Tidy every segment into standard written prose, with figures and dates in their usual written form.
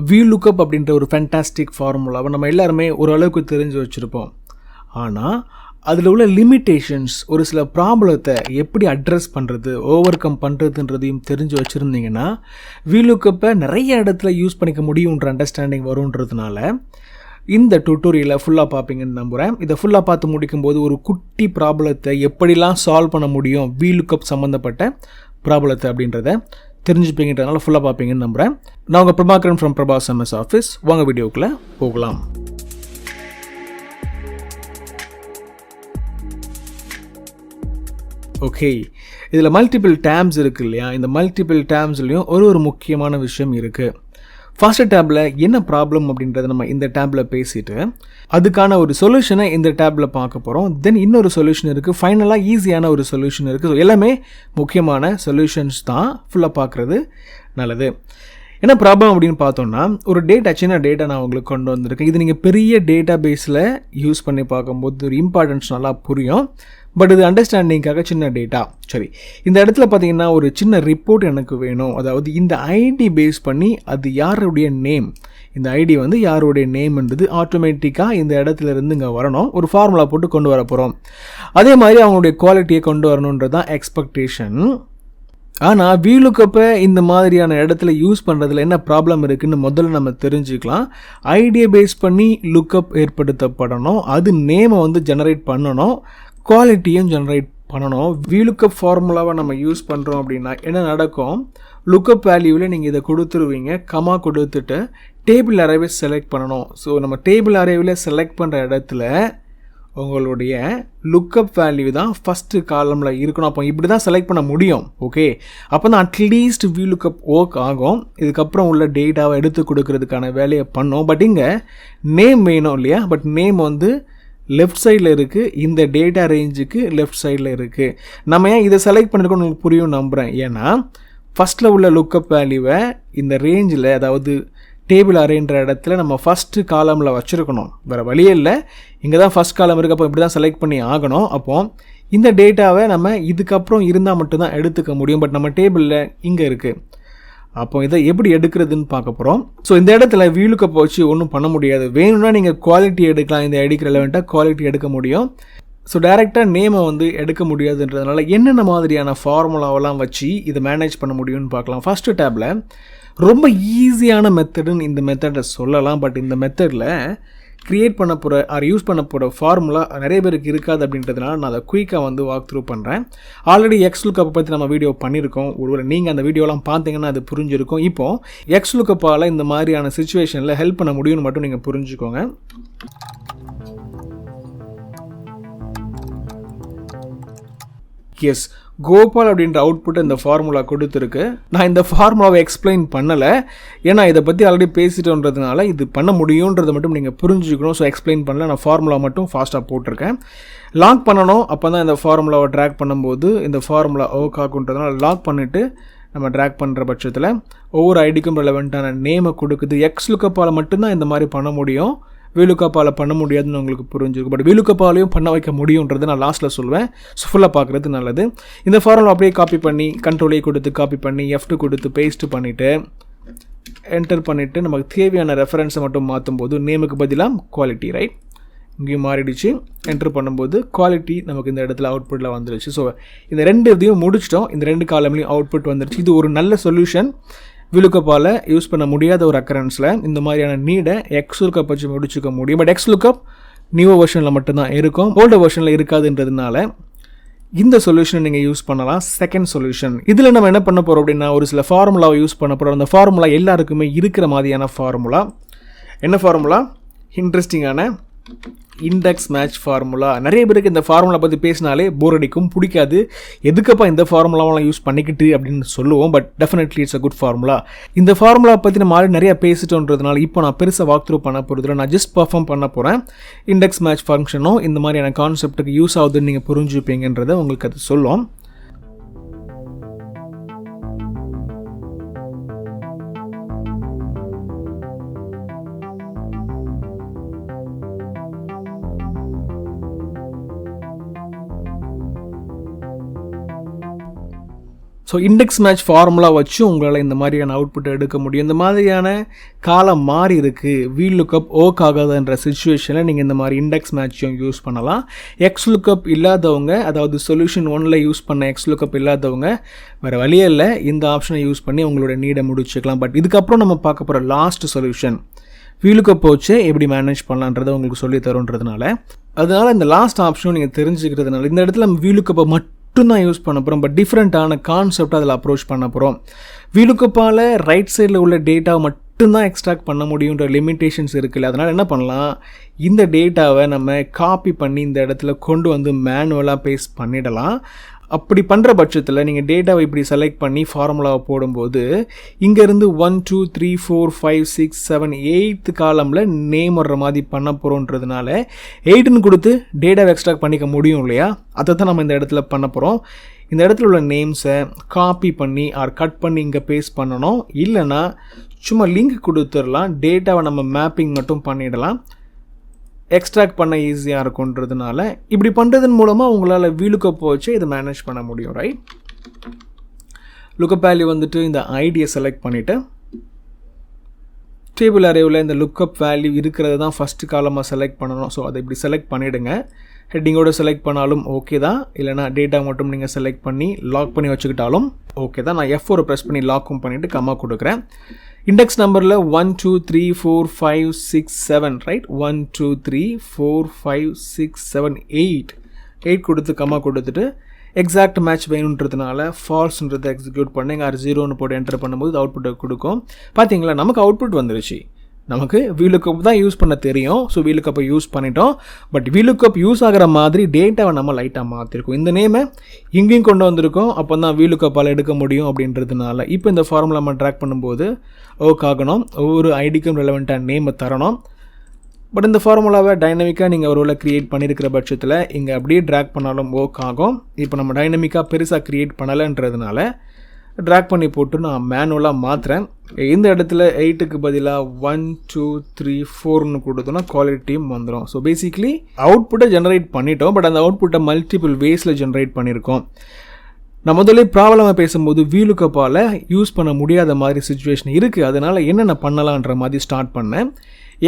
VLOOKUP அப்படின்ற ஒரு fantastic ஃபார்முலாவை நம்ம எல்லாருமே ஓரளவுக்கு தெரிஞ்சு வச்சுருப்போம். ஆனால் அதில் உள்ள லிமிட்டேஷன்ஸ், ஒரு சில ப்ராப்ளத்தை எப்படி அட்ரஸ் பண்ணுறது, ஓவர் கம் பண்ணுறதுன்றதையும் தெரிஞ்சு வச்சுருந்தீங்கன்னா VLOOKUP-ஐ நிறைய இடத்துல யூஸ் பண்ணிக்க முடியுன்ற அண்டர்ஸ்டாண்டிங் வருன்றதுனால இந்த டியூட்டோரியலை ஃபுல்லாக பார்ப்பீங்கன்னு நம்புகிறேன். இதை ஃபுல்லாக பார்த்து முடிக்கும்போது ஒரு குட்டி ப்ராப்ளத்தை எப்படிலாம் சால்வ் பண்ண முடியும் VLOOKUP சம்மந்தப்பட்ட ப்ராப்ளத்தை அப்படின்றத தெரிஞ்சுப்பீங்கன்றதுனால ஃபுல்லாக பார்ப்பீங்கன்னு நம்புகிறேன். நான் உங்கள் Prabhakaran from Prabhas MS office. வாங்க வீடியோக்குள்ளே போகலாம். ஓகே, இதில் மல்டிபிள் டேப்ஸ் இருக்குது இல்லையா? இந்த மல்டிபிள் டேப்ஸ்லேயும் ஒரு முக்கியமான விஷயம் இருக்குது. ஃபர்ஸ்ட் டேப்பில் என்ன ப்ராப்ளம் அப்படின்றத நம்ம இந்த டேப்பில் பேசிவிட்டு அதுக்கான ஒரு சொல்யூஷனை இந்த டேப்பில் பார்க்க போகிறோம். தென் இன்னொரு சொல்யூஷன் இருக்குது, ஃபைனலாக ஈஸியான ஒரு சொல்யூஷன் இருக்குது. ஸோ எல்லாமே முக்கியமான சொல்யூஷன்ஸ் தான், ஃபுல்லாக பார்க்குறது நல்லது. என்ன ப்ராப்ளம் அப்படின்னு பார்த்தோன்னா, ஒரு சின்ன டேட்டா நான் உங்களுக்கு கொண்டு வந்திருக்கேன். இது நீங்கள் பெரிய டேட்டா பேஸில் யூஸ் பண்ணி பார்க்கும்போது ஒரு இம்பார்ட்டன்ஸ் நல்லா புரியும். பட் இது அண்டர்ஸ்டாண்டிங்காக சின்ன டேட்டா. சரி, இந்த இடத்துல பார்த்தீங்கன்னா ஒரு சின்ன ரிப்போர்ட் எனக்கு வேணும். அதாவது இந்த ஐடி பேஸ் பண்ணி அது யாருடைய நேம், இந்த ஐடி யாருடைய நேம்ன்றது ஆட்டோமேட்டிக்காக இந்த இடத்துல இருந்து இங்கே வரணும். ஒரு ஃபார்முலா போட்டு கொண்டு வர போகிறோம். அதே மாதிரி அவங்களுடைய குவாலிட்டியை கொண்டு வரணுன்றது தான் எக்ஸ்பெக்டேஷன். ஆனால் VLOOKUP-ஐ இந்த மாதிரியான இடத்துல யூஸ் பண்ணுறதுல என்ன ப்ராப்ளம் இருக்குதுன்னு முதல்ல நம்ம தெரிஞ்சுக்கலாம். ஐடியை பேஸ் பண்ணி லுக்கப் ஏற்படுத்தப்படணும், அது நேமை ஜெனரேட் பண்ணணும், குவாலிட்டியும் ஜெனரேட் பண்ணணும். VLOOKUP ஃபார்முலாவை நம்ம யூஸ் பண்ணுறோம் அப்படின்னா என்ன நடக்கும், லுக்கப் வேல்யூவில் நீங்கள் இதை கொடுத்துருவீங்க, கமா கொடுத்துட்டு டேபிள் அரேவை செலக்ட் பண்ணணும். ஸோ நம்ம டேபிள் அரேவில் செலக்ட் பண்ணுற இடத்துல உங்களுடைய லுக்கப் வேல்யூ தான் ஃபஸ்ட்டு காலமில் இருக்கணும். அப்போ இப்படி தான் செலக்ட் பண்ண முடியும். ஓகே, அப்போ தான் அட்லீஸ்ட் VLOOKUP ஒர்க் ஆகும். இதுக்கப்புறம் உள்ள டேட்டாவை எடுத்து கொடுக்கறதுக்கான வேலையை பண்ணோம். பட் இங்கே நேம் வேணும் இல்லையா? பட் நேம் லெஃப்ட் சைடில் இருக்குது, இந்த டேட்டா ரேஞ்சுக்கு லெஃப்ட் சைடில் இருக்குது. நம்ம ஏன் இதை செலக்ட் பண்ணிருக்கோம்னு உங்களுக்கு புரியும் நம்புகிறேன். ஏன்னா ஃபஸ்ட்டில் உள்ள லுக்கப் வேல்யூவை இந்த ரேஞ்சில், அதாவது டேபிள் அரேன்ற இடத்துல நம்ம ஃபஸ்ட்டு காலமில் வச்சுருக்கணும். வேறு வழியே இல்லை, இங்கே தான் ஃபஸ்ட் காலம் இருக்குது. அப்போ இப்படி தான் செலக்ட் பண்ணி ஆகணும். அப்போது இந்த டேட்டாவை நம்ம இதுக்கப்புறம் இருந்தால் மட்டும்தான் எடுத்துக்க முடியும். பட் நம்ம டேபிளில் இங்கே இருக்குது. அப்போ இதை எப்படி எடுக்கிறதுன்னு பார்க்க போகிறோம். ஸோ இந்த இடத்துல VLOOKUP வச்சு ஒன்றும் பண்ண முடியாது. வேணும்னா நீங்கள் குவாலிட்டி எடுக்கலாம், இந்த ஐடிக்கு ரெலவெண்ட்டாக குவாலிட்டி எடுக்க முடியும். ஸோ டைரெக்டாக நேமை எடுக்க முடியாதுன்றதுனால என்னென்ன மாதிரியான ஃபார்முலாவெல்லாம் வச்சு இதை மேனேஜ் பண்ண முடியும்னு பார்க்கலாம். ஃபஸ்ட்டு டேப்பில் ரொம்ப ஈஸியான மெத்தடுன்னு இந்த மெத்தடை சொல்லலாம். பட் இந்த மெத்தடில் க்ரியேட் பண்ண போகிற யூஸ் பண்ண போகிற ஃபார்முலா நிறைய பேருக்கு இருக்காது அப்படின்றதுனால நான் அதை குயிக்காக வாக் த்ரூ பண்ணுறேன். ஆல்ரெடி xlookup பற்றி நம்ம வீடியோ பண்ணியிருக்கோம். ஒருவேளை நீங்கள் அந்த வீடியோலாம் பார்த்தீங்கன்னா அது புரிஞ்சிருக்கும். இப்போது xlookup-ஆல் இந்த மாதிரியான சுச்சுவேஷனில் ஹெல்ப் பண்ண முடியும்னு மட்டும் நீங்கள் புரிஞ்சுக்கோங்க. எஸ், கோபால் அப்படின்ற அவுட்புட் இந்த ஃபார்முலா கொடுத்துருக்கு. நான் இந்த ஃபார்முலாவை எக்ஸ்பிளைன் பண்ணலை, ஏன்னா இதை பற்றி ஆல்ரெடி பேசிட்டோன்றதுனால இது பண்ண முடியுன்றதை மட்டும் நீங்கள் புரிஞ்சுக்கணும். ஸோ எக்ஸ்பிளைன் பண்ணல, நான் ஃபார்முலா மட்டும் ஃபாஸ்ட்டாக போட்டிருக்கேன். லாக் பண்ணணும், அப்போ தான் இந்த ஃபார்முலாவை ட்ராக் பண்ணும்போது இந்த ஃபார்முலா ஒர்க் ஆகுன்றதுனால லாக் பண்ணிவிட்டு நம்ம ட்ராக் பண்ணுற பட்சத்தில் ஒவ்வொரு ஐடிக்கும் ரெலவெண்ட்டான நேமை கொடுக்குது. xlookup-ஆல் மட்டும்தான் இந்த மாதிரி பண்ண முடியும், VLOOKUP-ஆல் பண்ண முடியாதுன்னு உங்களுக்கு புரிஞ்சிருக்கும். பட் VLOOKUP-ஆலையும் பண்ண வைக்க முடியுன்றதை நான் லாஸ்ட்டில் சொல்லுவேன். ஸோ ஃபுல்லாக பார்க்குறது நல்லது. இந்த ஃபார்முலா அப்படியே காப்பி பண்ணி கண்ட்ரோலே கொடுத்து காப்பி பண்ணி F2 கொடுத்து பேஸ்ட் பண்ணிவிட்டு என்டர் பண்ணிவிட்டு நமக்கு தேவையான ரெஃபரன்ஸை மட்டும் மாற்றும் போது நேமுக்கு பதிலாக குவாலிட்டி, ரைட், இங்கேயும் மாறிடுச்சு. என்டர் பண்ணும்போது குவாலிட்டி நமக்கு இந்த இடத்துல அவுட்புட்டில் வந்துடுச்சு. ஸோ இந்த ரெண்டு இதையும் முடிச்சிட்டோம். இந்த ரெண்டு காலம்லேயும் அவுட்புட் வந்துடுச்சு. இது ஒரு நல்ல சொல்யூஷன். VLOOKUP-ஆல் யூஸ் பண்ண முடியாத ஒரு அக்கரன்ஸில் இந்த மாதிரியான நீடை xlookup வச்சு முடிச்சுக்க முடியும். பட் xlookup நியூ வெர்ஷனில் மட்டும்தான் இருக்கும், ஓல்டு வெர்ஷனில் இருக்காதுன்றதுனால இந்த சொல்யூஷனை நீங்கள் யூஸ் பண்ணலாம். செகண்ட் சொல்யூஷன், இதில் நம்ம என்ன பண்ண போகிறோம் அப்படின்னா ஒரு சில ஃபார்முலாவை யூஸ் பண்ண போகிறோம். அந்த ஃபார்முலா எல்லாருக்குமே இருக்கிற மாதிரியான ஃபார்முலா. என்ன ஃபார்முலா? இன்ட்ரெஸ்டிங்கான இண்டெக்ஸ் மேட்ச் ஃபார்முலா. நிறைய பேருக்கு இந்த ஃபார்முலா பற்றி பேசினாலே போர் அடிக்கும், பிடிக்காது. எதுக்கப்பா இந்த ஃபார்முலாவெல்லாம் யூஸ் பண்ணிக்கிட்டு அப்படின்னு சொல்லுவோம். But definitely it's a good formula. இந்த ஃபார்முலா பற்றி நம்ம ஆல்ரெடி நிறைய பேசிட்டோன்றதுனால இப்போ நான் பெருசாக வாக் த்ரூ பண்ண போகிறதுல நான் ஜஸ்ட் பர்ஃபார்ம் பண்ண போகிறேன். இண்டெக்ஸ் மேட்ச் ஃபங்க்ஷனும் இந்த மாதிரியான கான்செப்ட்டுக்கு யூஸ் ஆகுதுன்னு நீங்கள் புரிஞ்சுப்பீங்கன்றதை உங்களுக்கு அது சொல்லும். ஸோ இண்டெக்ஸ் மேட்ச் ஃபார்முலா வச்சு உங்களால் இந்த மாதிரியான அவுட்புட்டை எடுக்க முடியும். இந்த மாதிரியான காலம் மாறி இருக்குது, VLOOKUP ஒர்க் ஆகாதுன்ற சுச்சுவேஷனில் நீங்கள் இந்த மாதிரி இண்டெக்ஸ் மேட்சும் யூஸ் பண்ணலாம். xlookup இல்லாதவங்க, அதாவது சொல்யூஷன் 1ல் யூஸ் பண்ண xlookup இல்லாதவங்க வேறு வழியே இல்லை, இந்த ஆப்ஷனை யூஸ் பண்ணி உங்களோட நீடை முடிச்சுக்கலாம். பட் இதுக்கப்புறம் நம்ம பார்க்க போகிற லாஸ்ட் சொல்யூஷன் VLOOKUP வச்சு எப்படி மேனேஜ் பண்ணலான்றதை உங்களுக்கு சொல்லி தருன்றதுனால, அதனால் இந்த லாஸ்ட் ஆப்ஷனும் நீங்கள் தெரிஞ்சுக்கிறதுனால இந்த இடத்துல நம்ம VLOOKUP மட்டும் தான் யூஸ் பண்ண போகிறோம். பட் டிஃப்ரெண்ட்டான கான்செப்ட் அதில் அப்ரோச் பண்ண போகிறோம். VLOOKUPால் ரைட் சைடில் உள்ள டேட்டாவை மட்டும்தான் எக்ஸ்ட்ராக்ட் பண்ண முடியுன்ற லிமிட்டேஷன்ஸ் இருக்குல்ல, அதனால் என்ன பண்ணலாம், இந்த டேட்டாவை நம்ம காப்பி பண்ணி இந்த இடத்துல கொண்டு வந்து மேனுவலாக பேஸ்ட் பண்ணிடலாம். அப்படி பண்ணுற பட்சத்தில் நீங்கள் டேட்டாவை இப்படி செலக்ட் பண்ணி ஃபார்முலாவை போடும்போது இங்கேருந்து 1 2 3 4 5 6 7 8th காலமில் நேம் வர்ற மாதிரி பண்ண போகிறோன்றதுனால 8ன்னு கொடுத்து டேட்டாவை எக்ஸ்ட்ராக்ட் பண்ணிக்க முடியும் இல்லையா, அதை தான் நம்ம இந்த இடத்துல பண்ண போகிறோம். இந்த இடத்துல உள்ள நேம்ஸை காப்பி பண்ணி ஆர் கட் பண்ணி இங்கே பேஸ்ட் பண்ணணும். இல்லைனா சும்மா லிங்க் கொடுத்துடலாம், டேட்டாவை நம்ம மேப்பிங் மட்டும் பண்ணிடலாம், எக்ஸ்ட்ராக்ட் பண்ண ஈஸியாக இருக்குன்றதுனால இப்படி பண்ணுறதன் மூலமாக உங்களால் VLOOKUP வச்சு இதை மேனேஜ் பண்ண முடியும். ரைட், லுக்கப் வேல்யூ வந்துட்டு இந்த ஐடியை செலக்ட் பண்ணிவிட்டு டேபிள் அரேவில் இந்த லுக்கப் வேல்யூ இருக்கிறது தான் ஃபஸ்ட்டு காலமாக செலக்ட் பண்ணணும். ஸோ அதை இப்படி செலக்ட் பண்ணிவிடுங்க. ஹெட்டிங்கோடு செலக்ட் பண்ணாலும் ஓகே தான், இல்லைனா டேட்டா மட்டும் நீங்கள் செலக்ட் பண்ணி லாக் பண்ணி வச்சுக்கிட்டாலும் ஓகே தான். நான் F4 ப்ரெஸ் பண்ணி லாக்கும் பண்ணிவிட்டு கம்மா கொடுக்குறேன். இண்டெக்ஸ் நம்பரில் 1 2 3 4 5 6 7 ரைட், 1 2 3 4 5 6 7 8 கொடுத்து கம்மா கொடுத்துட்டு எக்ஸாக்ட் மேட்ச் வேணுன்றதுனால ஃபால்ஸ்ன்றதை எக்ஸிக்யூட் பண்ணுங்க. ஆர் 0ன்னு போட்டு என்டர் பண்ணும்போது அவுட்புட்டை கொடுக்கும். பார்த்தீங்களா, நமக்கு அவுட்புட் வந்துருச்சு. நமக்கு VLOOKUP தான் யூஸ் பண்ண தெரியும். ஸோ VLOOKUP யூஸ் பண்ணிட்டோம். பட் VLOOKUP யூஸ் ஆகிற மாதிரி டேட்டாவை நம்ம லைட்டாக மாற்றிருக்கோம். இந்த நேமை இங்கேயும் கொண்டு வந்திருக்கோம், அப்போ தான் VLOOKUPால் எடுக்க முடியும் அப்படின்றதுனால. இப்போ இந்த ஃபார்முலா நம்ம ட்ராக் பண்ணும்போது ஒர்க் ஆகணும், ஒவ்வொரு ஐடிக்கும் ரெலவெண்ட்டாக நேமை தரணும். பட் இந்த ஃபார்முலாவை டைனமிக்காக நீங்கள் ஒரு வேளை க்ரியேட் பண்ணியிருக்கிற பட்சத்தில் இங்கே அப்படியே ட்ராக் பண்ணாலும் ஒர்க் ஆகும். இப்போ நம்ம டைனமிக்காக பெருசாக க்ரியேட் பண்ணலைன்றதுனால ட்ராக் பண்ணி போட்டு நான் மேனுவலாக மாற்றுறேன். இந்த இடத்துல 8க்கு பதிலாக 1 2 3 4ன்னு கொடுத்தோன்னா குவாலிட்டியும் வந்துடும். ஸோ பேசிக்லி அவுட்புட்டை ஜென்ரேட் பண்ணிட்டோம், பட் அந்த அவுட்புட்டை மல்டிபிள் வேஸில் ஜென்ரேட் பண்ணியிருக்கோம். நான் முதல்ல ப்ராப்ளமாக பேசும்போது VLOOKUPால் யூஸ் பண்ண முடியாத மாதிரி சுச்சுவேஷன் இருக்குது, அதனால் என்னென்ன பண்ணலான்ற மாதிரி ஸ்டார்ட் பண்ணேன்.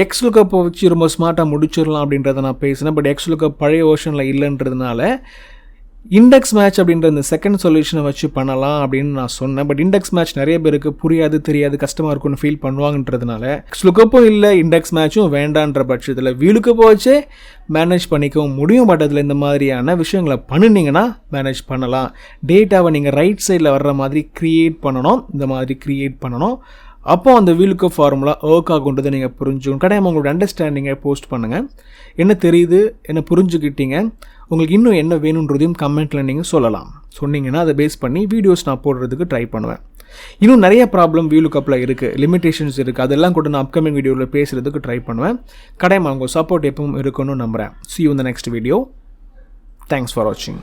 xlookup வச்சு ரொம்ப ஸ்மார்ட்டாக முடிச்சிடலாம் அப்படின்றத நான் பேசினேன். பட் xlookup பழைய வெர்ஷனில் இல்லைன்றதுனால இண்டெக்ஸ் மேட்ச் அப்படின்ற இந்த செகண்ட் சொல்யூஷனை வச்சு பண்ணலாம் அப்படின்னு நான் சொன்னேன். பட் இண்டெக்ஸ் மேட்ச் நிறைய பேருக்கு புரியாது, தெரியாது, கஷ்டமாக இருக்கும்னு ஃபீல் பண்ணுவாங்கன்றதுனால xlookup இல்லை, இண்டெக்ஸ் மேட்சும் வேண்டான்ற பட்சத்தில் VLOOKUP வச்சே மேனேஜ் பண்ணிக்கவும் முடியும். பட் அதில் இந்த மாதிரியான விஷயங்களை பண்ணினீங்கன்னா மேனேஜ் பண்ணலாம். டேட்டாவை நீங்கள் ரைட் சைடில் வர்ற மாதிரி க்ரியேட் பண்ணணும், இந்த மாதிரி க்ரியேட் பண்ணணும். அப்போ அந்த VLOOKUP ஃபார்முலா ஒர்க் ஆகுன்றதை நீங்கள் புரிஞ்சுக்கணும். கட்டாயம் உங்களோட அண்டர்ஸ்டாண்டிங்கை போஸ்ட் பண்ணுங்கள். என்ன தெரியுது, என்ன புரிஞ்சுக்கிட்டீங்க, உங்களுக்கு இன்னும் என்ன வேணுன்றதையும் கமெண்ட்டில் நீங்கள் சொல்லலாம். சொன்னீங்கன்னா அதை பேஸ் பண்ணி வீடியோஸ் நான் போடுறதுக்கு ட்ரை பண்ணுவேன். இன்னும் நிறைய ப்ராப்ளம் VLOOKUPல இருக்குது, லிமிட்டேஷன்ஸ் இருக்குது, அதெல்லாம் கூட நான் அப்கமிங் வீடியோவில் பேசுகிறதுக்கு ட்ரை பண்ணுவேன். கட்டாயம் அவங்க சப்போர்ட் எப்பவும் இருக்குன்னு நம்புகிறேன். See you in the next video. Thanks for watching.